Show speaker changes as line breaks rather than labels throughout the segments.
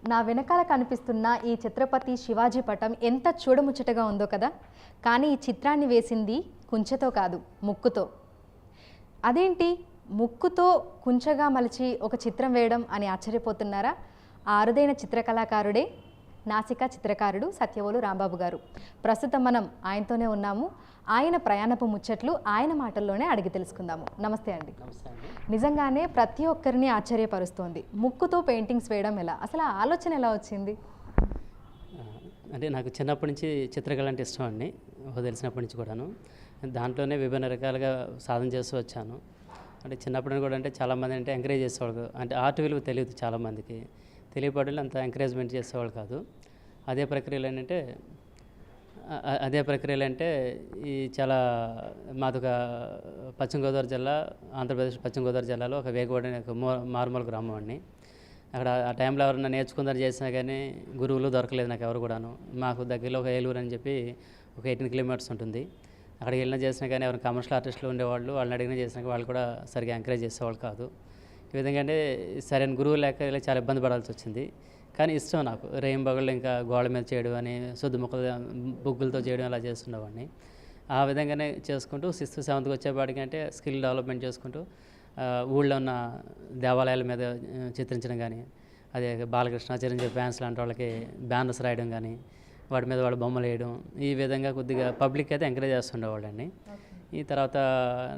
నా వెనకాల కనిపిస్తున్న ఈ ఛత్రపతి శివాజీ పటం ఎంత చూడముచ్చటగా ఉందో కదా. కానీ ఈ చిత్రాన్ని వేసింది కుంచెతో కాదు, ముక్కుతో. అదేంటి ముక్కుతో కుంచగా మలిచి ఒక చిత్రం వేయడం అని ఆశ్చర్యపోతున్నారా? ఆ అరుదైన చిత్రకళాకారుడే నాసికా చిత్రకారుడు సత్యవోలు రాంబాబు గారు. ప్రస్తుతం మనం ఆయనతోనే ఉన్నాము. ఆయన ప్రయాణపు ముచ్చట్లు ఆయన మాటల్లోనే అడిగి తెలుసుకుందాము. నమస్తే అండి. నిజంగానే ప్రతి ఒక్కరిని ఆశ్చర్యపరుస్తోంది ముక్కుతో పెయింటింగ్స్ వేయడం ఎలా, అసలు ఆ ఆలోచన ఎలా వచ్చింది?
అంటే నాకు చిన్నప్పటి నుంచి చిత్రకళ అంటే ఇష్టం అండి, తెలిసినప్పటి నుంచి కూడాను. దాంట్లోనే విభిన్న రకాలుగా సాధన చేస్తూ వచ్చాను. అంటే చిన్నప్పటి కూడా అంటే చాలామంది అంటే ఎంకరేజ్ చేసేవాళ్ళు, అంటే ఆర్ట్ విలువ తెలియదు చాలామందికి, తెలియపడలు అంత ఎంకరేజ్మెంట్ చేసేవాళ్ళు కాదు. అదే ప్రక్రియలు అంటే ఈ చాలా మాదొక పశ్చిమ గోదావరి జిల్లా, ఆంధ్రప్రదేశ్ పశ్చిమ గోదావరి జిల్లాలో ఒక వేగవాడ ఒక మారుమూల గ్రామం అండి. అక్కడ ఆ టైంలో ఎవరన్నా నేర్చుకుందని చేసినా కానీ గురువులు దొరకలేదు నాకు ఎవరు కూడాను. మాకు దగ్గరలో ఒక ఏలూరు అని చెప్పి ఒక 18 కిలోమీటర్స్ ఉంటుంది. అక్కడికి వెళ్ళినా చేసినా కానీ ఎవరైనా కమర్షియల్ ఆర్టిస్టులు ఉండేవాళ్ళు, వాళ్ళని అడిగినా చేసినా వాళ్ళు కూడా సరిగా ఎంకరేజ్ చేసేవాళ్ళు కాదు. ఈ విధంగా అంటే సరైన గురువు లేక ఇలా చాలా ఇబ్బంది పడాల్సి వచ్చింది. కానీ ఇష్టం నాకు రేయింబగళ్ళు ఇంకా గోడ మీద చేయడం అని, శుద్ధ ముక్కలు బొగ్గులతో చేయడం అలా చేస్తుండేవాడిని. ఆ విధంగానే చేసుకుంటూ 6th 7th వచ్చేపాటికి అంటే స్కిల్ డెవలప్మెంట్ చేసుకుంటూ ఊళ్ళో ఉన్న దేవాలయాల మీద చిత్రించడం కానీ, అదే బాలకృష్ణ, చిరంజీవి ఫ్యాన్స్ లాంటి వాళ్ళకి బ్యానర్స్ రాయడం కానీ, వాటి మీద వాళ్ళ బొమ్మలు వేయడం, ఈ విధంగా కొద్దిగా పబ్లిక్ అయితే ఎంకరేజ్ చేస్తుండేవాళ్ళండి. ఈ తర్వాత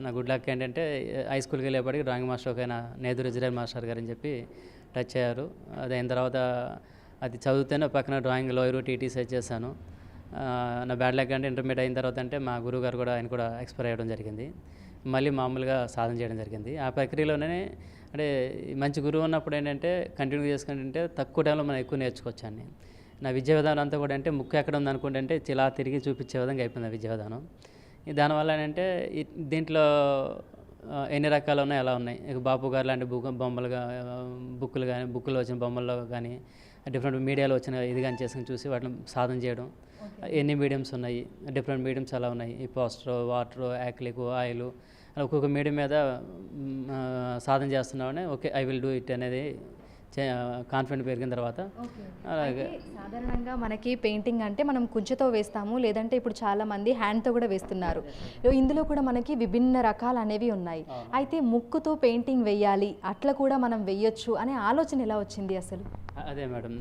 నా గుడ్ లక్ ఏంటంటే హై స్కూల్కి వెళ్ళేప్పటికి డ్రాయింగ్ మాస్టర్ ఒకైనా నేదురు ఇజ్రాయల్ మాస్టర్ గారు అని చెప్పి టచ్ అయ్యారు. అది అయిన తర్వాత అది చదివితేనే పక్కన డ్రాయింగ్ లోయర్ టీటీసీ చేశాను. నా బ్యాడ్ లక్ అంటే ఇంటర్మీడియట్ అయిన తర్వాత అంటే మా గురువు గారు కూడా ఆయన కూడా ఎక్స్పైర్ అయ్యడం జరిగింది. మళ్ళీ మామూలుగా సాధన చేయడం జరిగింది. ఆ ప్రక్రియలోనే అంటే మంచి గురువు ఉన్నప్పుడు ఏంటంటే కంటిన్యూ చేసుకుంటుంటే తక్కువ టైంలో మనం ఎక్కువ నేర్చుకోవచ్చు అండి. నా విద్యా విధానం అంతా కూడా అంటే ముక్కు ఎక్కడ ఉంది అనుకుంటే ఇలా తిరిగి చూపించే విధంగా అయిపోయింది ఆ విద్యా విధానం. దానివల్ల ఏంటంటే దీంట్లో ఎన్ని రకాలు ఉన్నాయి, ఎలా ఉన్నాయి. ఇక బాపు గారు లాంటి బొమ్మలుగా బుక్కులు కానీ, బుక్కులో వచ్చిన బొమ్మల్లో కానీ, డిఫరెంట్ మీడియాలో వచ్చిన ఇది కానీ చేసుకుని చూసి వాటిని సాధన చేయడం. ఎన్ని మీడియంస్ ఉన్నాయి, డిఫరెంట్ మీడియంస్ ఎలా ఉన్నాయి, ఈ పోస్టర్, వాటర్, యాక్లిక్, ఆయిల్, ఒక్కొక్క మీడియం మీద సాధన చేస్తున్నామని okay I will do it అనేది కాన్ఫిడెంట్ పెరిగిన తర్వాత.
అలాగే సాధారణంగా మనకి పెయింటింగ్ అంటే మనం కుంచెతో వేస్తాము, లేదంటే ఇప్పుడు చాలామంది హ్యాండ్తో కూడా వేస్తున్నారు. ఇందులో కూడా మనకి విభిన్న రకాలు అనేవి ఉన్నాయి. అయితే ముక్కుతో పెయింటింగ్ వేయాలి, అట్లా కూడా మనం వేయొచ్చు అనే ఆలోచన ఎలా వచ్చింది అసలు?
అదే మేడం,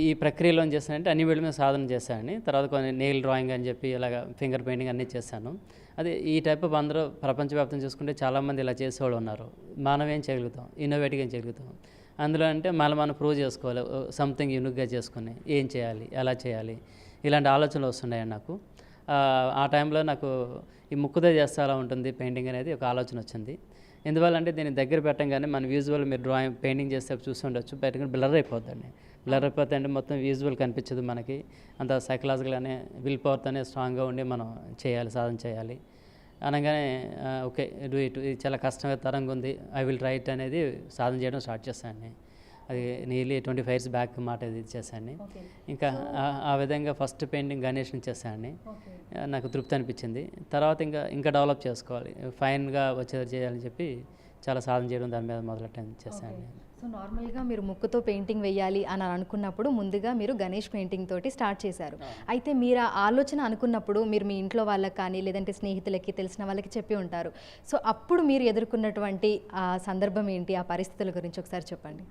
ఈ ప్రక్రియలో ఏం చేస్తానంటే అన్ని వీళ్ళ మీద సాధన చేశాను. తర్వాత కొన్ని నెయిల్ డ్రాయింగ్ అని చెప్పి ఇలాగ ఫింగర్ పెయింటింగ్ అన్నీ చేశాను. అదే ఈ టైప్ ఆఫ్ అందరూ ప్రపంచవ్యాప్తం చూసుకుంటే చాలామంది ఇలా చేసేవాళ్ళు ఉన్నారు. మనం ఏం చేయగలుగుతాం, ఇన్నోవేటివ్గా ఏం చేయగలుగుతాం. అందులో అంటే మనం ప్రూవ్ చేసుకోవాలి, సంథింగ్ యూనిక్గా చేసుకుని ఏం చేయాలి, ఎలా చేయాలి, ఇలాంటి ఆలోచనలు వస్తున్నాయి నాకు. ఆ టైంలో నాకు ఈ ముక్కుతో చేస్తే అలా ఉంటుంది పెయింటింగ్ అనేది ఒక ఆలోచన వచ్చింది. ఎందువల్ల అంటే దీన్ని దగ్గర పెట్టంగానే మన విజువల్ మీరు డ్రాయింగ్ పెయింటింగ్ చేస్తే చూస్తుండొచ్చు, బయటకు బ్లర్ అయిపోద్దండి. బ్లర్ అయిపోతే అంటే మొత్తం విజువల్ కనిపించదు మనకి. అంత సైకలాజికల్గానే విల్ పవర్తోనే స్ట్రాంగ్గా ఉండి మనం చేయాలి, సాధన చేయాలి అనగానే ఓకే డూ ఇట్, ఇది చాలా కష్టతరంగా ఉంది, ఐ విల్ ట్రై ఇట్ అనేది సాధన చేయడం స్టార్ట్ చేశాను. అది నియర్లీ 25 years బ్యాక్ మాట ఇది చేశాను. ఇంకా ఆ విధంగా ఫస్ట్ పెయింటింగ్ గణేష్ని చేశాను. నాకు తృప్తి అనిపించింది. తర్వాత ఇంకా డెవలప్ చేసుకోవాలి, ఫైన్గా వచ్చేది చేయాలని చెప్పి చాలా సాధన చేయడం దాని మీద మొదలెట్టాను చేశాను.
సో నార్మల్గా మీరు ముక్కుతో పెయింటింగ్ వేయాలి అని అనుకున్నప్పుడు ముందుగా మీరు గణేష్ పెయింటింగ్ తోటి స్టార్ట్ చేశారు. అయితే మీరు ఆ ఆలోచన అనుకున్నప్పుడు మీరు మీ ఇంట్లో వాళ్ళకి కానీ, లేదంటే స్నేహితులకి, తెలిసిన వాళ్ళకి చెప్పి ఉంటారు. సో అప్పుడు మీరు ఎదుర్కొన్నటువంటి ఆ సందర్భం ఏంటి, ఆ పరిస్థితుల గురించి ఒకసారి చెప్పండి.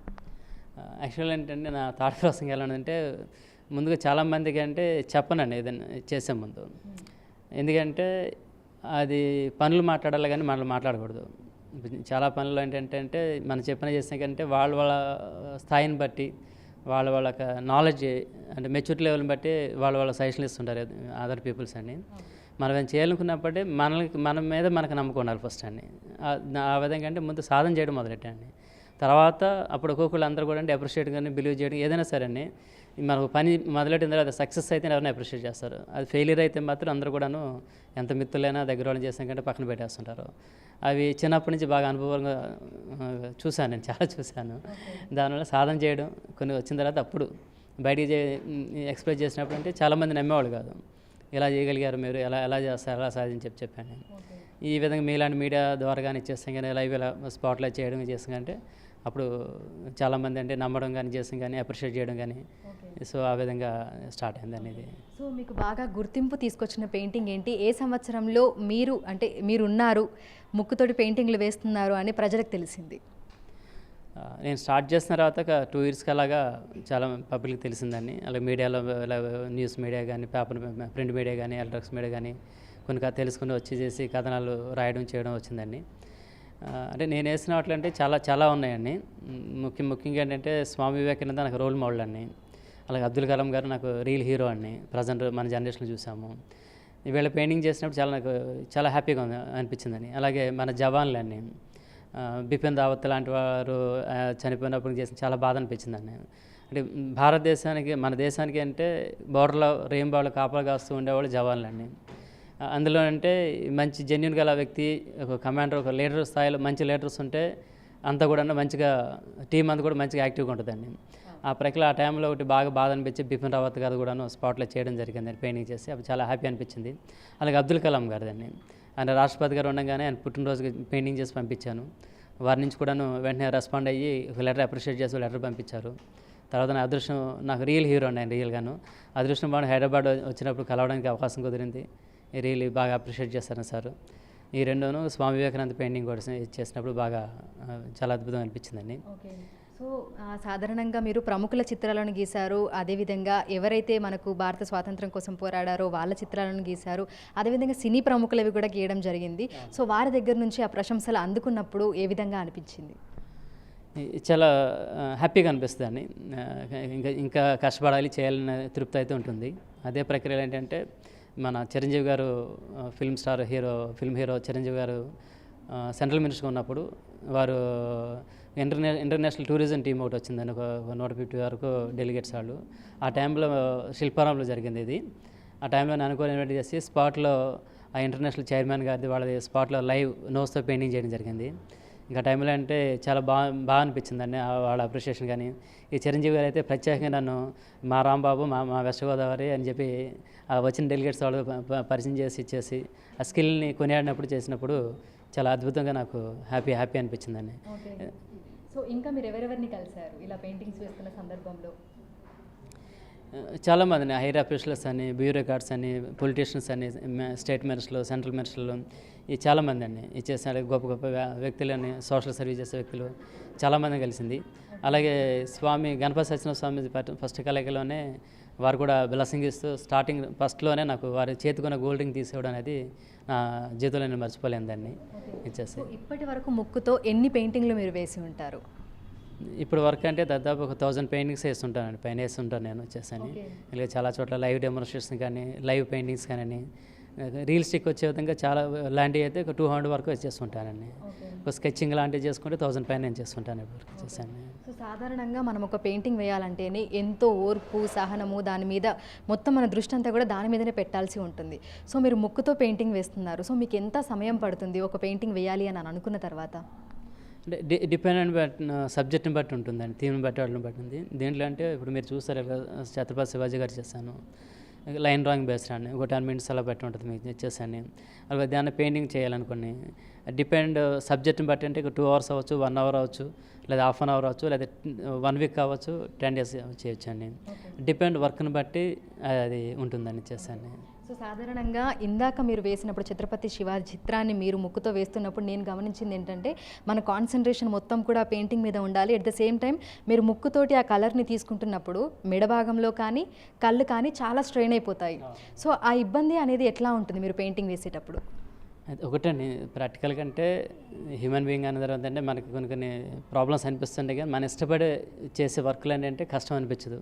యాక్చువల్ ఏంటంటే నా థాట్ ప్రాసెసింగ్ ఎలా ఉందంటే ముందుగా చాలామందికి అంటే చెప్పనండి ఏదైనా చేసే ముందు. ఎందుకంటే అది పనులు మాట్లాడాలి కానీ మనల్ని మాట్లాడకూడదు. చాలా పనులు ఏంటంటే మనం చెప్పిన చేసిన కంటే వాళ్ళ స్థాయిని బట్టి, వాళ్ళ నాలెడ్జ్ అంటే మెచ్యూరిటీ లెవెల్ని బట్టి వాళ్ళ సజెషన్లు ఇస్తుంటారు అదర్ పీపుల్స్ అండి. మనం ఏం చేయాలనుకున్నప్పుడే మన మీద మనకు నమ్మకం ఉండాలి ఫస్ట్ అండి. ఆ విధంగా అంటే ముందు సాధన చేయడం మొదలెట్టండి. తర్వాత అప్పుడు ఒక్కొక్కళ్ళు అందరూ కూడా అంటే అప్రిషియేట్ కానీ బిలీవ్ చేయడం ఏదైనా సరే అండి. మనకు పని మొదలెట్టిన తర్వాత సక్సెస్ అయితే ఎవరైనా అప్రిషియేట్ చేస్తారు. అది ఫెయిలియర్ అయితే మాత్రం అందరూ కూడాను ఎంత మిత్రులైనా దగ్గర వాళ్ళు చేసిన కంటే పక్కన పెట్టేస్తుంటారు. అవి చిన్నప్పటి నుంచి బాగా అనుభవంగా చూశాను, నేను చాలా చూశాను. దానివల్ల సాధన చేయడం కొన్ని వచ్చిన తర్వాత అప్పుడు బయటికి ఎక్స్ప్రెస్ చేసినప్పుడు అంటే చాలామంది నమ్మేవాళ్ళు కాదు. ఎలా చేయగలిగారు మీరు, ఎలా చేస్తారు, ఎలా సాధించి చెప్పాను. ఈ విధంగా మీలాంటి మీడియా ద్వారా కానీ ఇచ్చేస్తాం కానీ లైవ్ ఇలా స్పాట్లైట్ చేయడం చేస్తాం అంటే అప్పుడు చాలామంది అంటే నమ్మడం కానీ చేసాం కానీ అప్రిషియేట్ చేయడం కానీ సో ఆ విధంగా స్టార్ట్ అయింది అనేది.
సో మీకు బాగా గుర్తింపు తీసుకొచ్చిన పెయింటింగ్ ఏంటి? ఏ సంవత్సరంలో మీరు అంటే మీరున్నారు ముక్కుతోటి పెయింటింగ్లు వేస్తున్నారు అని ప్రజలకు తెలిసింది?
నేను స్టార్ట్ చేసిన తర్వాత ఒక 2 ఇయర్స్కి అలాగా చాలా పబ్లిక్ తెలిసిందని, అలాగే మీడియాలో న్యూస్ మీడియా కానీ పేపర్ ప్రింట్ మీడియా కానీ ఎలక్ట్రానిక్స్ మీడియా కానీ కొన్ని తెలుసుకుని వచ్చి చేసి కథనాలు రాయడం చేయడం వచ్చిందండి. అంటే నేను వేసిన వాటిలో అంటే చాలా ఉన్నాయండి. ముఖ్యంగా ఏంటంటే స్వామి వివేకానంద నాకు రోల్ మోడల్ అండి. అలాగే అబ్దుల్ కలాం గారు నాకు రియల్ హీరో అండి. ప్రజెంట్ మన జనరేషన్లో చూసాము. వీళ్ళ పెయింటింగ్ చేసినప్పుడు నాకు చాలా హ్యాపీగా అనిపించిందని. అలాగే మన జవాన్లు అండి, బిపిన్ రావత్ లాంటి వారు చనిపోయినప్పుడు చేసిన చాలా బాధ అనిపించిందండి. అంటే భారతదేశానికి మన దేశానికి అంటే బోర్డర్లో రెయిన్బోలో కాపలా కాస్తూ ఉండేవాళ్ళు జవాన్లు అండి. అందులో అంటే మంచి జెన్యున్ గల వ్యక్తి, ఒక కమాండర్, ఒక లీడర్ స్థాయిలో మంచి లీడర్స్ ఉంటే అంతా కూడా మంచిగా టీం అంతా కూడా మంచిగా యాక్టివ్గా ఉంటుందండి. ఆ ప్రక్రియ ఆ టైంలో ఒకటి బాధ అనిపించి బిపిన్ రావత్ గారు కూడాను స్పాట్లో చేయడం జరిగింది పెయింటింగ్ చేసి. అవి చాలా హ్యాపీ అనిపించింది. అలాగే అబ్దుల్ కలాం గారిదండి, ఆయన రాష్ట్రపతి గారు ఉండగానే ఆయన పుట్టినరోజుకి పెయింటింగ్ చేసి పంపించాను. వారి నుంచి కూడాను వెంటనే రెస్పాండ్ అయ్యి ఒక లెటర్ అప్రిషియేట్ చేసి లెటర్ పంపించారు. తర్వాత నా అదృష్టం, నాకు రియల్ హీరో అండి ఆయన రియల్గాను. అదృష్టం బాగా హైదరాబాద్ వచ్చినప్పుడు కలవడానికి అవకాశం కుదిరింది. రియల్లీ బాగా అప్రిషియేట్ చేస్తాను సార్. ఈ రెండోను స్వామి వివేకానంద పెయింటింగ్ కూడా చేసినప్పుడు బాగా చాలా అద్భుతం అనిపించిందండి.
ఓకే. సో సాధారణంగా మీరు ప్రముఖుల చిత్రాలను గీశారు, అదేవిధంగా ఎవరైతే మనకు భారత స్వాతంత్రం కోసం పోరాడారో వాళ్ళ చిత్రాలను గీశారు, అదేవిధంగా సినీ ప్రముఖులవి కూడా గీయడం జరిగింది. సో వారి దగ్గర నుంచి ఆ ప్రశంసలు అందుకున్నప్పుడు ఏ విధంగా అనిపించింది?
చాలా హ్యాపీగా అనిపిస్తుంది అండి. ఇంకా కష్టపడాలి, చేయాలనే తృప్తి అయితే ఉంటుంది. అదే ప్రక్రియలో ఏంటంటే మన చిరంజీవి గారు ఫిల్మ్ హీరో చిరంజీవి గారు సెంట్రల్ మినిస్టర్గా ఉన్నప్పుడు వారు ఇంటర్నేషనల్ టూరిజం టీం ఒకటి వచ్చిందని, ఒక 150 వరకు డెలిగేట్స్ వాళ్ళు. ఆ టైంలో శిల్పారాంలో జరిగింది ఇది. ఆ టైంలో నేను అనుకోని ఇన్వైట్ చేసి స్పాట్లో ఆ ఇంటర్నేషనల్ చైర్మన్ గారిది వాళ్ళది స్పాట్లో లైవ్ నోస్తో పెయింటింగ్ చేయడం జరిగింది. ఇంకా టైంలో అంటే చాలా బాగా అనిపించిందండి వాళ్ళ అప్రిషియేషన్. కానీ ఈ చిరంజీవి గారు అయితే ప్రత్యేకంగా నన్ను మా రాంబాబు మా వెస్ట్ గోదావరి అని చెప్పి వచ్చిన డెలిగేట్స్ వాళ్ళు పరిచయం చేసి ఇచ్చేసి ఆ స్కిల్ని కొనియాడినప్పుడు చేసినప్పుడు చాలా అద్భుతంగా నాకు హ్యాపీ అనిపించిందండి.
సో ఇంకా మీరు ఎవరెవరిని కలిశారు ఇలా పెయింటింగ్స్ వేస్తున్న సందర్భంలో?
చాలామందిని, హైర్ అఫీషియల్స్ అని, బ్యూరోక్రాట్స్ అని, పొలిటీషియన్స్ అని, స్టేట్ మినిస్టర్లు, సెంట్రల్ మినిస్టర్లు, ఈ చాలామంది అండి ఇచ్చేసిన గొప్ప వ్యక్తులని, సోషల్ సర్వీస్ చేసే వ్యక్తులు చాలామంది కలిసింది. అలాగే స్వామి గణపతి సత్యనారాయణ స్వామి ఫస్ట్ కలయికలోనే వారు కూడా బ్లెస్సింగ్ ఇస్తూ ఫస్ట్లోనే నాకు వారి చేతికున్న గోల్డ్ రింగ్ తీసేయడం అనేది నా జీవితంలో నేను మర్చిపోలేదండి. ఇచ్చేసి
ఇప్పటి వరకు ముక్కుతో ఎన్ని పెయింటింగ్లు మీరు వేసి ఉంటారు?
ఇప్పుడు వరకు అంటే దాదాపు ఒక 1000 పెయింటింగ్స్ వేస్తుంటానండి, పైన వేస్తుంటాను నేను వచ్చేసని. ఇలా చాలా చోట్ల లైవ్ డెమోన్స్ట్రేషన్ కానీ, లైవ్ పెయింటింగ్స్ కానీ, రియలిస్టిక్ వచ్చే విధంగా చాలా లాంటివి అయితే ఒక 200 వరకు వచ్చేస్తుంటానండి. ఒక స్కెచింగ్ లాంటివి చేసుకుంటే 1000 పైన నేను చేస్తుంటాను ఇప్పుడు వచ్చేసాను.
సో సాధారణంగా మనం ఒక పెయింటింగ్ వేయాలంటేనే ఎంతో ఓర్పు, సహనము, దాని మీద మొత్తం మన దృష్టి అంతా కూడా దాని మీదనే పెట్టాల్సి ఉంటుంది. సో మీరు ముక్కుతో పెయింటింగ్ వేస్తున్నారు, సో మీకు ఎంత సమయం పడుతుంది ఒక పెయింటింగ్ వేయాలి అని అనుకున్న తర్వాత?
అంటే డిపెండెంట్ సబ్జెక్ట్ని బట్టి ఉంటుందండి, థీమ్ని బట్టి వాటిని బట్టి ఉంది. దేంట్లో అంటే ఇప్పుడు మీరు చూస్తారు ఛత్రపతి శివాజీ గారు చేశాను, లైన్ డ్రాయింగ్ బేస్డ్ అండి, ఒక 10 minutes అలా బట్టి ఉంటుంది మీకు చేశాను. అలాగే దాన్ని పెయింటింగ్ చేయాలనుకోండి సబ్జెక్ట్ని బట్టి అంటే 2 hours అవ్వచ్చు, 1 hour అవ్వచ్చు, లేదా ½ an hour అవ్వచ్చు, లేదా 1 week అవ్వచ్చు, 10 days చేయొచ్చు అండి. వర్క్ని బట్టి అది ఉంటుందండి చేశాను.
సో సాధారణంగా ఇందాక మీరు వేసినప్పుడు ఛత్రపతి శివాజీ చిత్రాన్ని మీరు ముక్కుతో వేస్తున్నప్పుడు నేను గమనించింది ఏంటంటే మన కాన్సన్ట్రేషన్ మొత్తం కూడా పెయింటింగ్ మీద ఉండాలి. అట్ ద సేమ్ టైం మీరు ముక్కుతోటి ఆ కలర్ని తీసుకుంటున్నప్పుడు మెడభాగంలో కానీ కళ్ళు కానీ చాలా స్ట్రెయిన్ అయిపోతాయి. సో ఆ ఇబ్బంది అనేది ఎట్లా ఉంటుంది మీరు పెయింటింగ్ వేసేటప్పుడు?
ఒకటండి, ప్రాక్టికల్ కంటే హ్యూమన్ బీయింగ్ అనే తర్వాత అంటే మనకి కొన్ని ప్రాబ్లమ్స్ అనిపిస్తుంటాయి, కానీ మన ఇష్టపడే చేసే వర్క్లు అంటే కష్టం అనిపించదు.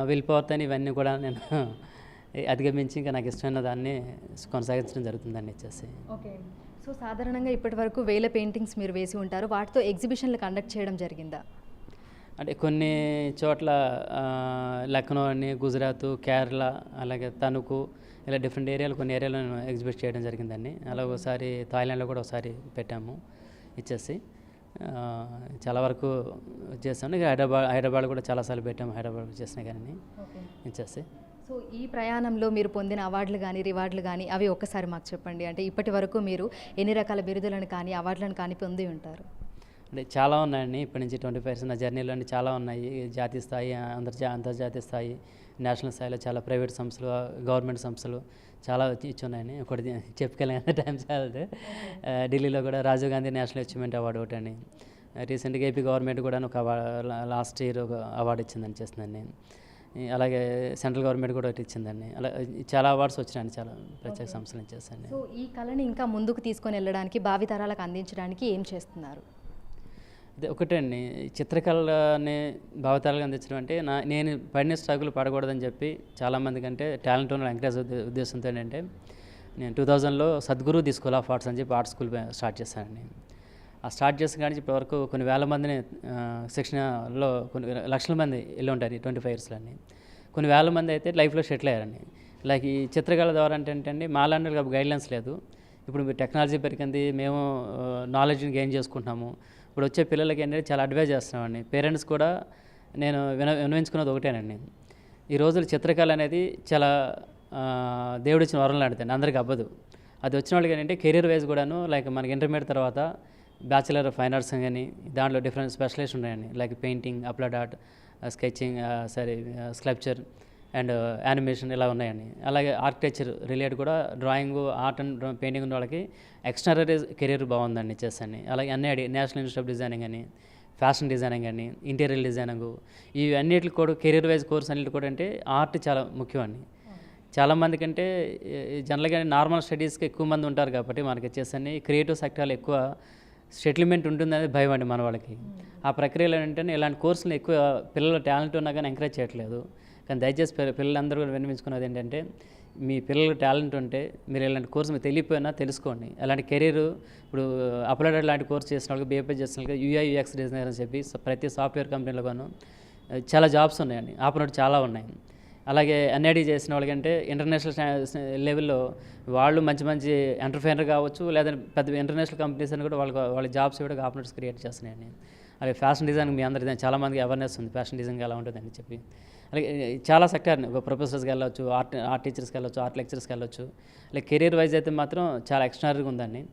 విల్ పవర్తో ఇవన్నీ కూడా నేను అధిగమించి ఇంకా నాకు ఇష్టమైన దాన్ని కొనసాగించడం జరుగుతుందండి ఇచ్చేసి.
ఓకే. సో సాధారణంగా ఇప్పటి వరకు 1000 పెయింటింగ్స్ మీరు వేసి ఉంటారు, వాటితో ఎగ్జిబిషన్లు కండక్ట్ చేయడం జరిగిందా?
అంటే కొన్ని చోట్ల లక్నో అని, గుజరాత్, కేరళ, అలాగే తణుకు, ఇలా డిఫరెంట్ ఏరియాలు కొన్ని ఏరియాలో నేను ఎగ్జిబిట్ చేయడం జరిగిందండి. అలా ఒకసారి థాయిలాండ్లో కూడా ఒకసారి పెట్టాము ఇచ్చేసి. చాలా వరకు చేస్తాను. హైదరాబాద్ కూడా చాలాసార్లు పెట్టాము, హైదరాబాద్ చేసిన కానీ ఇచ్చేసి.
సో ఈ ప్రయాణంలో మీరు పొందిన అవార్డులు కానీ రివార్డులు కానీ అవి ఒక్కసారి మాకు చెప్పండి. అంటే ఇప్పటి వరకు మీరు ఎన్ని రకాల బిరుదులను కానీ అవార్డులను కానీ పొంది ఉంటారు?
అంటే చాలా ఉన్నాయండి. ఇప్పటి నుంచి 25 ఇయర్స్ నా జర్నీలో అండి చాలా ఉన్నాయి. జాతీయ స్థాయి, అంతర్జాతీయ స్థాయి, నేషనల్ స్థాయిలో చాలా ప్రైవేట్ సంస్థలు, గవర్నమెంట్ సంస్థలు చాలా ఇచ్చున్నాయండి. ఒకటి చెప్పుకోలేని టైం చాలదు. ఢిల్లీలో కూడా Rajiv Gandhi national achievement award ఒకటండి. రీసెంట్గా ఏపీ గవర్నమెంట్ కూడా ఒక లాస్ట్ ఇయర్ ఒక అవార్డు ఇచ్చిందని చేస్తుందండి. అలాగే సెంట్రల్ గవర్నమెంట్ కూడా ఒకటి ఇచ్చిందండి. అలా చాలా అవార్డ్స్ వచ్చినాయండి చాలా ప్రత్యేక సంస్థలు ఇచ్చేస్తాండి.
సో ఈ కళని ఇంకా ముందుకు తీసుకొని వెళ్ళడానికి, భావితరాలకు అందించడానికి ఏం చేస్తున్నారు?
అదే ఒకటే అండి, చిత్రకళని భావితరాలకు అందించడం అంటే నేను పడిన స్ట్రగుల్ పడకూడదని చెప్పి చాలామంది కంటే టాలెంట్ ఉన్న ఎంకరేజ్ ఉద్దేశంతో ఏంటంటే నేను 2000లో Sadguru the school of arts అని చెప్పి ఆర్ట్ స్కూల్ స్టార్ట్ చేశానండి. ఆ స్టార్ట్ చేసిన కానీ ఇప్పటివరకు కొన్ని వేల మందిని శిక్షణలో కొన్ని లక్షల మంది వెళ్ళి ఉంటారు ఈ 25 ఇయర్స్లోని. కొన్ని వేల మంది అయితే లైఫ్లో సెటిల్ అయ్యారండి. లైక్ ఈ చిత్రకళ ద్వారా అంటే అండి మాలాంటి గైడ్లైన్స్ లేదు. ఇప్పుడు టెక్నాలజీ పెరిగింది, మేము నాలెడ్జ్ని గెయిన్ చేసుకుంటున్నాము. ఇప్పుడు వచ్చే పిల్లలకి ఏంటంటే చాలా అడ్వైజ్ చేస్తున్నామండి. పేరెంట్స్ కూడా నేను వినవించుకున్నది ఒకటేనండి, ఈ రోజులు చిత్రకళ అనేది చాలా దేవుడిచ్చిన వరం లాంటిదండి, అందరికీ అవ్వదు. అది వచ్చిన వాళ్ళకి ఏంటంటే కెరీర్ వైజ్ కూడాను లైక్ మనకి ఇంటర్మీడియట్ తర్వాత బ్యాచిలర్ ఆఫ్ ఫైన్ ఆర్ట్స్ కానీ దాంట్లో డిఫరెంట్ స్పెషలైజేషన్ ఉన్నాయండి. Like painting, applied art, sketching, sculpture and animation ఇలా ఉన్నాయండి. అలాగే ఆర్కిటెక్చర్ రిలేటెడ్ కూడా డ్రాయింగ్, ఆర్ట్ అండ్ పెయింటింగ్ ఉన్న వాళ్ళకి ఎక్స్టర్నరీ కెరీర్ బాగుందండి చేస్తాను. అలాగే అన్నీ నేషనల్ ఇన్స్టిట్యూట్ ఆఫ్ డిజైనింగ్ అని, ఫ్యాషన్ డిజైనింగ్ అని, ఇంటీరియర్ డిజైనింగ్, ఇవి అన్నిటికి కూడా కెరీర్ వైజ్ కోర్స్ అన్నిటి కూడా అంటే ఆర్ట్ చాలా ముఖ్యం అండి. చాలామంది కంటే జనరల్గా నార్మల్ స్టడీస్కి ఎక్కువ మంది ఉంటారు కాబట్టి మనకి వచ్చేసరి క్రియేటివ్ సెక్టార్లో ఎక్కువ సెటిల్మెంట్ ఉంటుందనేది భయం అండి మన వాళ్ళకి. ఆ ప్రక్రియలో ఏంటంటే ఇలాంటి కోర్సులు ఎక్కువ పిల్లల టాలెంట్ ఉన్నా కానీ ఎంకరేజ్ చేయట్లేదు. కానీ దయచేసి పిల్లలందరూ కూడా వినిపించుకున్నది ఏంటంటే మీ పిల్లలకు టాలెంట్ ఉంటే మీరు ఇలాంటి కోర్సు మీకు తెలియపోయినా తెలుసుకోండి. అలాంటి కెరీర్ ఇప్పుడు అప్లైడ్ లాంటి కోర్స్ చేసిన వాళ్ళకి, బీఎఫ్ఐ చేసిన వాళ్ళకి UI UX డిజైనర్ అని చెప్పి ప్రతి సాఫ్ట్వేర్ కంపెనీలో గాను చాలా జాబ్స్ ఉన్నాయండి, ఆపర్చునిటీ చాలా ఉన్నాయి. అలాగే NID చేసిన వాళ్ళకంటే ఇంటర్నేషనల్ లెవెల్లో వాళ్ళు మంచి మంచి ఎంటర్ప్రైనర్ కావచ్చు, లేదా పెద్ద ఇంటర్నేషనల్ కంపెనీస్ అని కూడా వాళ్ళ జాబ్స్ కూడా ఆపర్చునిటీస్ క్రియేట్ చేస్తున్నాయండి. అలాగే ఫ్యాషన్ డిజైన్ మీ అందరికీ చాలామందికి అవేర్నెస్ ఉంది, ఫ్యాషన్ డిజైన్ ఎలా ఉంటుందని చెప్పి. అలాగే చాలా సెక్టార్ని ప్రొఫెసర్స్కి వెళ్ళొచ్చు, ఆర్ట్ టీచర్స్కి వెళ్ళొచ్చు, ఆర్ట్ లెక్చర్స్కి వెళ్ళొచ్చు. అలాగే కెరీర్ వైజ్ అయితే మాత్రం చాలా ఎక్స్ట్రానరీగా ఉందండి.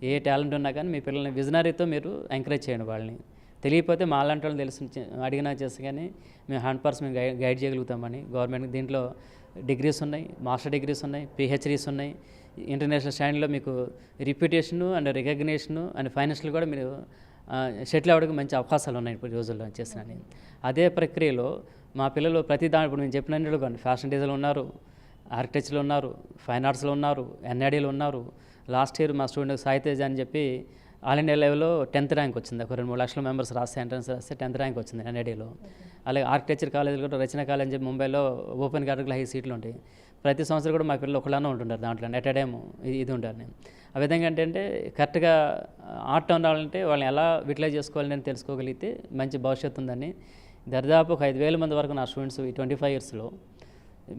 ఏ టాలెంట్ ఉన్నా కానీ మీ పిల్లల్ని విజనరీతో మీరు ఎంకరేజ్ చేయండి. వాళ్ళని తెలియకపోతే మా అలాంటి వాళ్ళని తెలిసి అడిగినా చేస్తే కానీ మేము 100% మేము గైడ్ చేయగలుగుతామని గవర్నమెంట్. దీంట్లో డిగ్రీస్ ఉన్నాయి, మాస్టర్ డిగ్రీస్ ఉన్నాయి, PhDs ఉన్నాయి. ఇంటర్నేషనల్ స్టాండర్డ్లో మీకు రిప్యుటేషను అండ్ రికగ్నేషను అండ్ ఫైనాన్షియల్ కూడా మీరు సెటిల్ అవ్వడానికి మంచి అవకాశాలు ఉన్నాయి ఇప్పుడు రోజుల్లో చేస్తున్నాను. అదే ప్రక్రియలో మా పిల్లలు ప్రతి దాని ఇప్పుడు నేను చెప్పినట్లు కానీ ఫ్యాషన్ డిజైన్లో ఉన్నారు, ఆర్కిటెక్చర్లో ఉన్నారు, ఫైన్ ఆర్ట్స్లో ఉన్నారు, NIDలో ఉన్నారు. లాస్ట్ ఇయర్ మా స్టూడెంట్ సాయితేజ్ అని చెప్పి ఆల్ ఇండియా లెవెల్లో 10th ర్యాంక్ వచ్చింది. ఒక 2-3 లక్షల మెంబర్స్ రాస్తే ఎంట్రన్స్ రాస్తే 10th ర్యాంక్ వచ్చింది NIDలో. అలాగే ఆర్కిటెక్చర్ కాలేజీలో కూడా రచన కాలేజ్ అని చెప్పి ముంబైలో ఓపెన్ కేటగిరీలో హై సీట్లు ఉంటాయి. ప్రతి సంవత్సరం కూడా మా పిల్లలు ఒకలానే ఉంటుంటారు దాంట్లో, ఎట్ ఎ టైమ్ ఇది ఉంటారు. నేను ఆ విధంగా ఏంటంటే కరెక్ట్గా ఆర్ట్ ఉండాలంటే వాళ్ళని ఎలా యూటిలైజ్ చేసుకోవాలని తెలుసుకోగలిగితే మంచి భవిష్యత్తు ఉందని. దరిదాపు ఒక 5,000 మంది వరకు నా స్టూడెంట్స్ ఈ 25 ఇయర్స్లో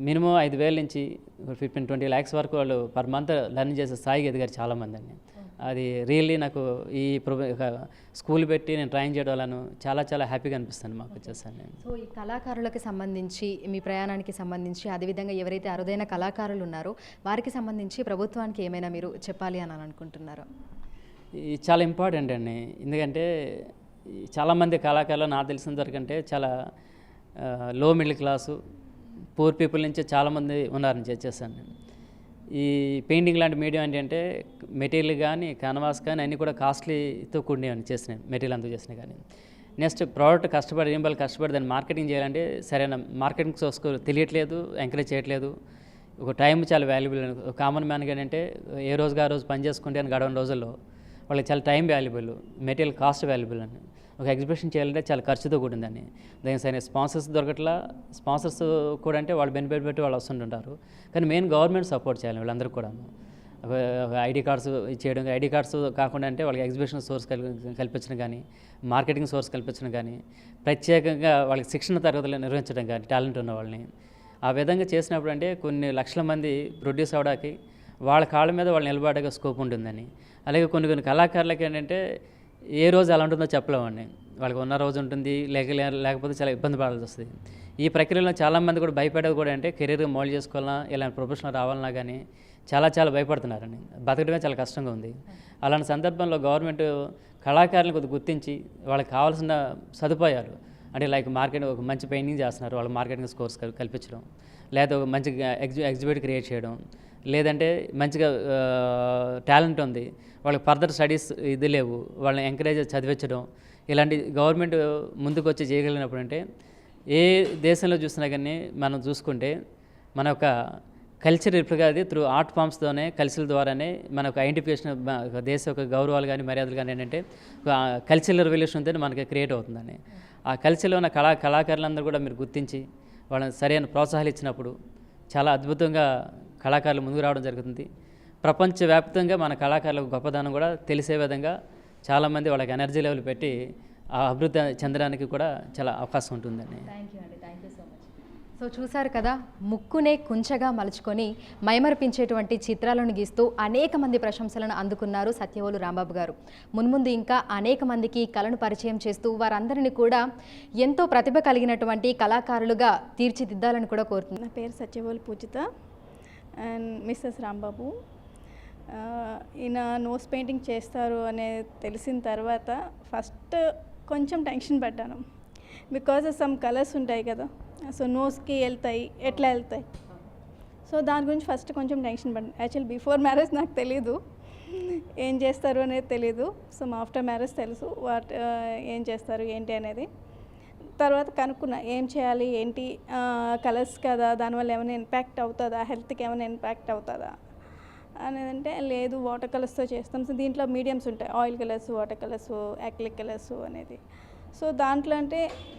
మినిమం 5,000 నుంచి 15-20 lakhs వరకు వాళ్ళు పర్ మంత్ లెర్న్ చేసే స్థాయికి ఎదిగారు చాలామంది అండి. అది రియల్లీ నాకు ఈ స్కూల్ పెట్టి నేను ట్రైన్ చేయడం వల్ల చాలా చాలా హ్యాపీగా అనిపిస్తుంది మాకు వచ్చేసాను నేను.
సో ఈ కళాకారులకి సంబంధించి, మీ ప్రయాణానికి సంబంధించి, అదేవిధంగా ఎవరైతే అరుదైన కళాకారులు ఉన్నారో వారికి సంబంధించి ప్రభుత్వానికి ఏమైనా మీరు చెప్పాలి అని అనుకుంటున్నారో?
ఇది చాలా ఇంపార్టెంట్ అండి. ఎందుకంటే చాలామంది కళాకారులు నాకు తెలిసిన వరకంటే చాలా లో మిడిల్ క్లాసు, పూర్ పీపుల్ నుంచి చాలామంది ఉన్నారని చేసేసాను నేను. ఈ పెయింటింగ్ లాంటి మీడియం ఏంటంటే మెటీరియల్ కానీ, కాన్వాస్ కానీ అన్నీ కూడా కాస్ట్లీతో కూడినవి చేసినాయి, మెటీరియల్ అంతా చేసినాయి. కానీ నెక్స్ట్ ప్రోడక్ట్ కష్టపడి దాన్ని మార్కెటింగ్ చేయాలంటే సరైన మార్కెటింగ్ సోర్స్ తెలియట్లేదు, ఎంకరేజ్ చేయట్లేదు. ఒక టైం చాలా వాల్యుబుల్. కామన్ మ్యాన్గా ఏంటంటే ఏ రోజుగా ఆ రోజు పని చేసుకుంటే అని గడవని రోజుల్లో వాళ్ళకి చాలా time valuable, material cost valuable అని. ఒక ఎగ్జిబిషన్ చేయాలంటే చాలా ఖర్చుతో కూడిందని. దానికి సరైన స్పాన్సర్స్ దొరకట్లా. స్పాన్సర్స్ కూడా అంటే వాళ్ళు బెనిఫిట్ పెట్టి వాళ్ళు వస్తుంటుంటారు. కానీ మెయిన్ గవర్నమెంట్ సపోర్ట్ చేయాలి వీళ్ళందరూ కూడా. ఐడి కార్డ్స్ ఇచ్చేయడం, ఐడి కార్డ్స్ కాకుండా అంటే వాళ్ళకి ఎగ్జిబిషన్ సోర్స్ కల్పించడం కానీ, మార్కెటింగ్ సోర్స్ కల్పించడం కానీ, ప్రత్యేకంగా వాళ్ళకి శిక్షణ తరగతులు నిర్వహించడం కానీ టాలెంట్ ఉన్న వాళ్ళని. ఆ విధంగా చేసినప్పుడు అంటే కొన్ని లక్షల మంది ప్రొడ్యూస్ అవ్వడానికి వాళ్ళ కాళ్ళ మీద వాళ్ళు నిలబడగా స్కోప్ ఉంటుందని. అలాగే కొన్ని కళాకారులకి ఏంటంటే ఏ రోజు ఎలా ఉంటుందో చెప్పలేమండి. వాళ్ళకి ఉన్న రోజు ఉంటుంది, లేకపోతే చాలా ఇబ్బంది పడాల్సి వస్తుంది. ఈ ప్రక్రియలో చాలామంది కూడా భయపడేది కూడా అంటే కెరీర్గా మోల్డ్ చేసుకోవాలన్నా, ఇలాంటి ప్రొఫెషనల్ రావాలన్నా కానీ చాలా చాలా భయపడుతున్నారని, బతకడమే చాలా కష్టంగా ఉంది. అలాంటి సందర్భంలో గవర్నమెంట్ కళాకారులను కొద్దిగా గుర్తించి వాళ్ళకి కావాల్సిన సదుపాయాలు అంటే లైక్ మార్కెట్ ఒక మంచి పెయింటింగ్ చేస్తున్నారు, వాళ్ళకి మార్కెటింగ్ స్కోర్స్ కల్పించడం, లేదా ఒక మంచి ఎగ్జిబిట్ క్రియేట్ చేయడం, లేదంటే మంచిగా టాలెంట్ ఉంది వాళ్ళకి ఫర్దర్ స్టడీస్ ఇది లేవు వాళ్ళని ఎంకరేజ్ చదివించడం, ఇలాంటి గవర్నమెంట్ ముందుకు వచ్చి చేయగలిగినప్పుడు అంటే ఏ దేశంలో చూసినా కానీ మనం చూసుకుంటే మన యొక్క కల్చర్ ఇప్పుడు అది త్రూ ఆర్ట్ ఫామ్స్తోనే కల్చర్ ద్వారానే మన ఒక ఐడెంటిఫికేషన్ దేశ యొక్క గౌరవాలు కానీ మర్యాదలు కానీ ఏంటంటే కల్చరల్ రెవల్యూషన్తో మనకి క్రియేట్ అవుతుందని. ఆ కల్చర్లో ఉన్న కళాకారులందరూ కూడా మీరు గుర్తించి వాళ్ళని సరైన ప్రోత్సాహాలు ఇచ్చినప్పుడు చాలా అద్భుతంగా కళాకారులు ముందుకు రావడం జరుగుతుంది. ప్రపంచవ్యాప్తంగా మన కళాకారులకు గొప్పదనం కూడా తెలిసే విధంగా చాలామంది వాళ్ళకి ఎనర్జీ లెవెల్ పెట్టి ఆ అభివృద్ధి చెందడానికి కూడా చాలా అవకాశం ఉంటుందండి.
థ్యాంక్ యూ అండి, thank you so much. So చూసారు కదా, ముక్కునే కుంచగా మలుచుకొని మైమర్పించేటువంటి చిత్రాలను గీస్తూ అనేక మంది ప్రశంసలను అందుకున్నారు సత్యవోలు రాంబాబు గారు. మున్ముందు ఇంకా అనేక మందికి కళను పరిచయం చేస్తూ వారందరినీ కూడా ఎంతో ప్రతిభ కలిగినటువంటి కళాకారులుగా తీర్చిదిద్దాలని కూడా కోరుతుంది.
నా పేరు సత్యవోలు పూజిత అండ్ మిస్సెస్ రాంబాబు. ఈయన నోస్ పెయింటింగ్ చేస్తారు అనే తెలిసిన తర్వాత ఫస్ట్ కొంచెం టెన్షన్ పడ్డాను. బికాజ్ సమ్ కలర్స్ ఉంటాయి కదా, సో నోస్కి వెళ్తాయి, ఎట్లా వెళ్తాయి, సో దాని గురించి ఫస్ట్ కొంచెం టెన్షన్ పడ్డాను. యాక్చువల్ బిఫోర్ మ్యారేజ్ నాకు తెలీదు ఏం చేస్తారు అనేది తెలీదు. సో ఆఫ్టర్ మ్యారేజ్ తెలుసు ఏం చేస్తారు ఏంటి అనేది. తర్వాత కనుక్కున్నా ఏం చేయాలి ఏంటి, కలర్స్ కదా దానివల్ల ఏమైనా ఇంపాక్ట్ అవుతుందా, హెల్త్కి ఏమైనా ఇంపాక్ట్ అవుతుందా అనేదంటే లేదు వాటర్ కలర్స్తో చేస్తాం. సో దీంట్లో మీడియమ్స్ ఉంటాయి, oil colours, water colours, acrylic colours అనేది. సో దాంట్లో అంటే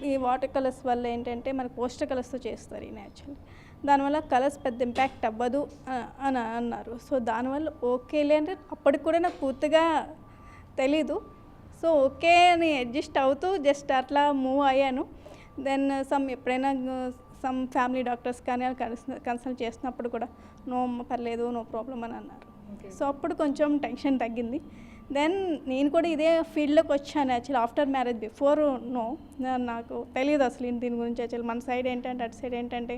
ఈ వాటర్ కలర్స్ వల్ల ఏంటంటే మనకు పోస్టర్ కలర్స్తో చేస్తారు ఈ న్యాచురల్, దానివల్ల కలర్స్ పెద్ద ఇంపాక్ట్ అవ్వదు అని అన్నారు. సో దానివల్ల ఓకేలే అంటే అప్పటికి కూడా నాకు పూర్తిగా తెలీదు. సో ఓకే అని అడ్జస్ట్ అవుతూ జస్ట్ అట్లా మూవ్ అయ్యాను. దెన్ ఎప్పుడైనా సమ్ ఫ్యామిలీ డాక్టర్స్ కానీ కన్సల్ట్ చేసినప్పుడు కూడా నో పర్లేదు నో ప్రాబ్లం అని అన్నారు. సో అప్పుడు కొంచెం టెన్షన్ తగ్గింది. దెన్ నేను కూడా ఇదే ఫీల్డ్లోకి వచ్చాను actual after marriage. Before no నాకు తెలియదు అసలు దీని గురించి. యాక్చువల్ మన సైడ్ ఏంటంటే అటు సైడ్ ఏంటంటే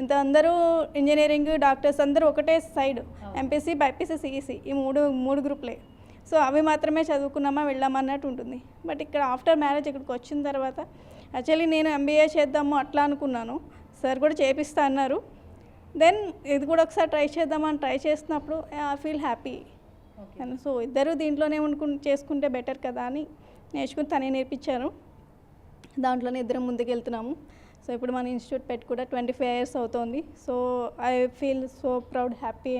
ఇంత అందరూ ఇంజనీరింగ్ డాక్టర్స్ అందరూ ఒకటే సైడ్, ఎంపీసీ బైపీసీ సిఈసీ ఈ మూడు గ్రూప్లే. సో అవి మాత్రమే చదువుకున్నామా వెళ్ళామన్నట్టు ఉంటుంది. బట్ ఇక్కడ ఆఫ్టర్ మ్యారేజ్ ఇక్కడికి వచ్చిన తర్వాత యాక్చువల్లీ నేను ఎంబీఏ చేద్దాము అట్లా అనుకున్నాను. సార్ కూడా చేపిస్తా అన్నారు. దెన్ ఇది కూడా ఒకసారి ట్రై చేద్దామని ట్రై చేసినప్పుడు ఐ ఫీల్ హ్యాపీ. సో ఇద్దరు దీంట్లోనే చేసుకుంటే బెటర్ కదా అని నేర్చుకుని తనే నేర్పించారు. దాంట్లోనే ఇద్దరం ముందుకు వెళ్తున్నాము. సో ఇప్పుడు మన ఇన్స్టిట్యూట్ పెట్టి కూడా 25 years అవుతుంది. So I feel so proud, happy.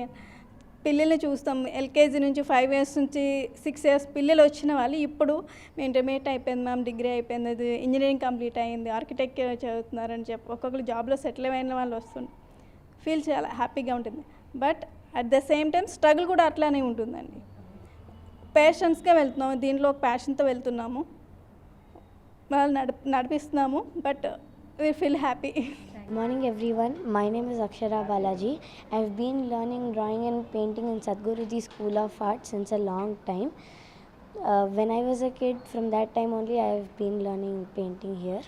పిల్లల్ని చూస్తాం ఎల్కేజీ నుంచి 5 years నుంచి 6 years పిల్లలు వచ్చిన వాళ్ళు ఇప్పుడు ఇంటర్మీడియట్ అయిపోయింది మ్యామ్, డిగ్రీ అయిపోయింది, అది ఇంజనీరింగ్ కంప్లీట్ అయ్యింది, ఆర్కిటెక్చర్ చదువుతున్నారని చెప్పి ఒక్కొక్కరు జాబ్లో సెటిల్ అయిన వాళ్ళు వస్తుంది. ఫీల్ చాలా హ్యాపీగా ఉంటుంది. But at the same time struggle కూడా అట్లానే ఉంటుందండి. పేషెన్స్గా వెళ్తున్నాము, దీంట్లో ఒక ప్యాషన్తో వెళ్తున్నాము, వాళ్ళు నడిపిస్తున్నాము. But we feel happy.
Good morning everyone, my name is Akshara Balaji. I've been learning drawing and painting in Sadhguruji School of Art since a long time. When I was a kid, from that time only I have been learning painting here.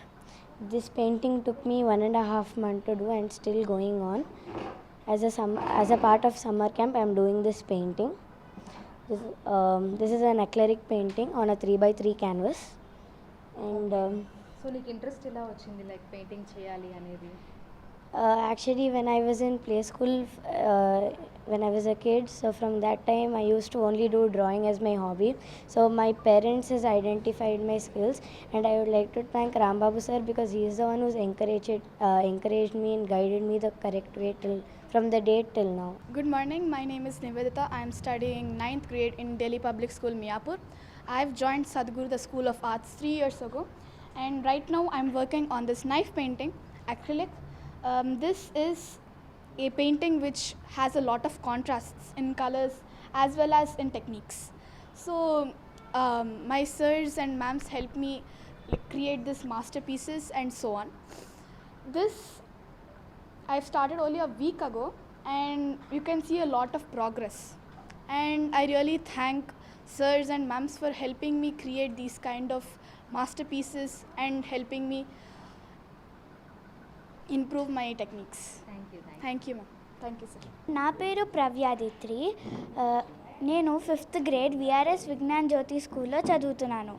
This painting took me 1.5 months to do and still going on. As a part of summer camp I am doing this painting. This is an acrylic painting on a 3x3 canvas. And
so నీకు interest ఎలా వచ్చింది like painting చేయాలి అనేది?
Actually when I was in play school, when I was a kid, so from that time I used to only do drawing as my hobby. So my parents has identified my skills and I would like to thank Rambabu sir because he is the one who's encouraged me and guided me the correct way from the date till now.
Good morning, my name is Nivedita. I am studying 9th grade in Delhi Public School, Miapur. I have joined Sadhguru, the School of Arts, 3 years ago. And right now I'm working on this knife painting, acrylic. This is a painting which has a lot of contrasts in colors as well as in techniques. So my sirs and ma'ams helped me create these masterpieces and so on. This I've started only a week ago and you can see a lot of progress. And I really thank sirs and ma'ams for helping me create these kind of masterpieces and helping me improve my techniques.
Thank you.
Thank you, ma'am. Thank you sir.
నా పేరు ప్రవ్యాదిత్రి. నేను 5th grade VRS Vignan జ్యోతి స్కూల్లో చదువుతున్నాను.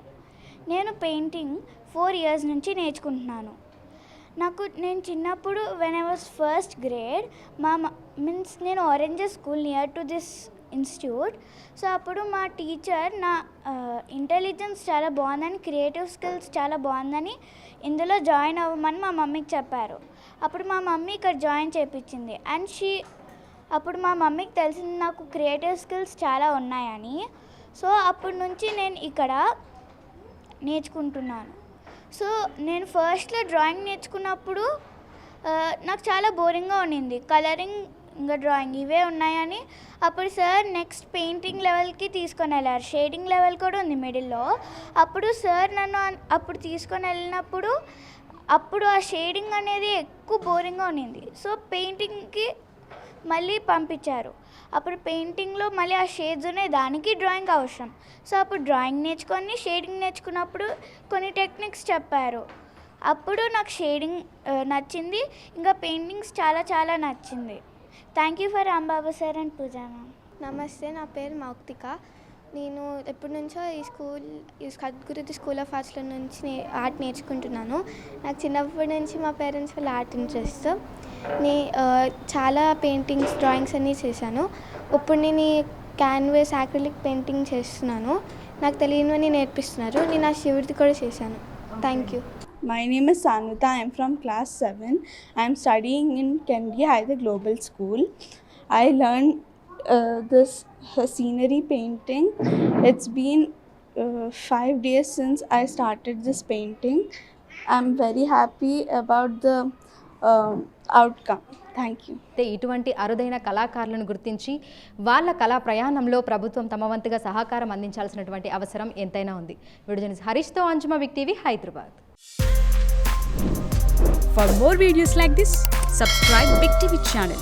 నేను painting 4 years నుంచి నేర్చుకుంటున్నాను. నేను చిన్నప్పుడు when I was 1st grade నేను oranges school near to this institute. So అప్పుడు మా టీచర్ నా ఇంటెలిజెన్స్ చాలా బాగుందని, క్రియేటివ్ స్కిల్స్ చాలా బాగుందని ఇందులో జాయిన్ అవ్వమని మా మమ్మీకి చెప్పారు. అప్పుడు మా మమ్మీ ఇక్కడ జాయిన్ చేయించింది. అండ్ అప్పుడు మా మమ్మీకి తెలిసింది నాకు క్రియేటివ్ స్కిల్స్ చాలా ఉన్నాయని. సో అప్పటి నుంచి నేను ఇక్కడ నేర్చుకుంటున్నాను. సో నేను ఫస్ట్లో డ్రాయింగ్ నేర్చుకున్నప్పుడు నాకు చాలా బోరింగ్గా ఉండింది. కలరింగ్ ఇంకా డ్రాయింగ్ ఇవే ఉన్నాయని అప్పుడు సార్ నెక్స్ట్ పెయింటింగ్ లెవెల్కి తీసుకొని వెళ్ళారు. షేడింగ్ లెవెల్ కూడా ఉంది మిడిల్లో. అప్పుడు సార్ నన్ను అప్పుడు తీసుకొని వెళ్ళినప్పుడు అప్పుడు ఆ షేడింగ్ అనేది ఎక్కువ బోరింగ్గా ఉండింది. సో పెయింటింగ్కి మళ్ళీ పంపించారు. అప్పుడు పెయింటింగ్లో మళ్ళీ ఆ షేడ్స్ ఉన్నాయి, దానికి డ్రాయింగ్ అవసరం. సో అప్పుడు డ్రాయింగ్ నేర్చుకొని షేడింగ్ నేర్చుకున్నప్పుడు కొన్ని టెక్నిక్స్ చెప్పారు. అప్పుడు నాకు షేడింగ్ నచ్చింది, ఇంకా పెయింటింగ్స్ చాలా చాలా నచ్చింది. Thank you for Rambabu sir and Puja ma'am.
నమస్తే, నా పేరు మౌక్తిక. నేను ఎప్పటి నుంచో ఈ సద్గురు స్కూల్ ఆఫ్ ఆర్ట్స్లో నుంచి ఆర్ట్ నేర్చుకుంటున్నాను. నాకు చిన్నప్పటి నుంచి మా పేరెంట్స్ వల్ల ఆర్ట్ ఇంట్రెస్ట్. చాలా పెయింటింగ్స్, డ్రాయింగ్స్ అన్నీ చేశాను. ఇప్పుడు నేను క్యాన్వాస్, యాక్రిలిక్ పెయింటింగ్ చేస్తున్నాను. నాకు తెలియనివన్నీ నేర్పిస్తున్నారు. నేను ఆ శివుడిది కూడా చేశాను. Thank you.
My name is Sanvita. I am from class 7. I am studying in Kendi High Global School. I learned this scenery painting. It's been 5 days since I started this painting. I'm very happy about the outcome. Thank you.
ఇటువంటి అరుదైన కళాకారులను గుర్తించి వాళ్ళ కళా ప్రయాణంలో ప్రభుత్వం తమ వంతుగా సహకారం అందించాల్సినటువంటి అవసరం ఎంతైనా ఉంది. వీడియో జర్నలిస్ట్ హరీష్తో Anjuma, big TV, Hyderabad.
For more videos like this, subscribe Big TV channel.